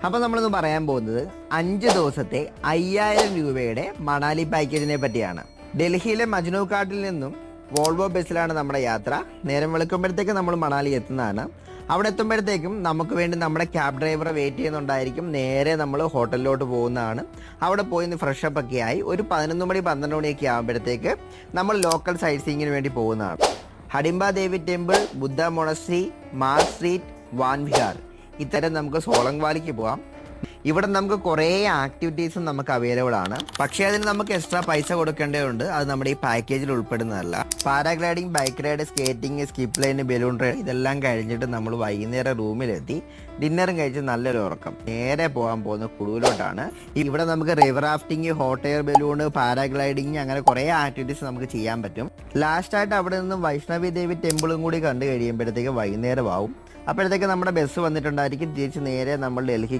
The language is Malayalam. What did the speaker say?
അപ്പോൾ നമ്മളിന്ന് പറയാൻ പോകുന്നത് 5 ദിവസത്തെ 5000 രൂപയുടെ മണാലി പാക്കേജിനെ പറ്റിയാണ്. ഡൽഹിയിലെ മജ്നു ഘാട്ടിൽ നിന്നും വോൾവോ ബസ്സിലാണ് നമ്മുടെ യാത്ര. നേരം വെളുക്കുമ്പോഴത്തേക്ക് നമ്മൾ മണാലി എത്തുന്നതാണ്. അവിടെ എത്തുമ്പോഴത്തേക്കും നമുക്ക് വേണ്ടി നമ്മുടെ ക്യാബ് ഡ്രൈവറെ വെയിറ്റ് ചെയ്യുന്നുണ്ടായിരിക്കും. നേരെ നമ്മൾ ഹോട്ടലിലോട്ട് പോകുന്നതാണ്. അവിടെ പോയി ഫ്രഷപ്പ് ഒക്കെ ആയി ഒരു 11 മണി 12 മണിയൊക്കെ ആകുമ്പോഴത്തേക്ക് നമ്മൾ ലോക്കൽ സൈറ്റ് സീയിങ്ങിന് വേണ്ടി പോകുന്നതാണ്. ഹഡിംബ ദേവി ടെമ്പിൾ, ബുദ്ധ മൊണസ്ട്രി, മാർ സ്ട്രീറ്റ്, വാൻ വിഹാർ, ഇത്തരം നമുക്ക് സോളങ് വാലിക്ക് പോകാം. ഇവിടെ നമുക്ക് കുറേ ആക്ടിവിറ്റീസും നമുക്ക് അവൈലബിൾ ആണ്. പക്ഷേ അതിന് നമുക്ക് എക്സ്ട്രാ പൈസ കൊടുക്കേണ്ടതുണ്ട്. അത് നമ്മുടെ ഈ പാക്കേജിൽ ഉൾപ്പെടുന്നതല്ല. Paragliding, bike ride, skating, skip line, balloon ride ഇതെല്ലാം കഴിഞ്ഞിട്ട് നമ്മൾ വൈകുന്നേരം റൂമിലെത്തി ഡിന്നറും കഴിച്ച് നല്ലൊരു ഉറക്കം. നേരെ പോകാൻ പോകുന്ന കുളുവിലോട്ടാണ്. ഇവിടെ നമുക്ക് river rafting, hot air balloon, paragliding അങ്ങനെ കുറേ ആക്ടിവിറ്റീസ് നമുക്ക് ചെയ്യാൻ പറ്റും. ലാസ്റ്റായിട്ട് അവിടെ നിന്നും വൈഷ്ണവി ദേവി ടെമ്പിളും കൂടി കണ്ടു കഴിയുമ്പോഴത്തേക്ക് വൈകുന്നേരം ആവും. അപ്പോഴത്തേക്ക് നമ്മുടെ ബസ് വന്നിട്ടുണ്ടായിരിക്കും. തിരിച്ച് നേരെ നമ്മൾ ഡൽഹിക്ക്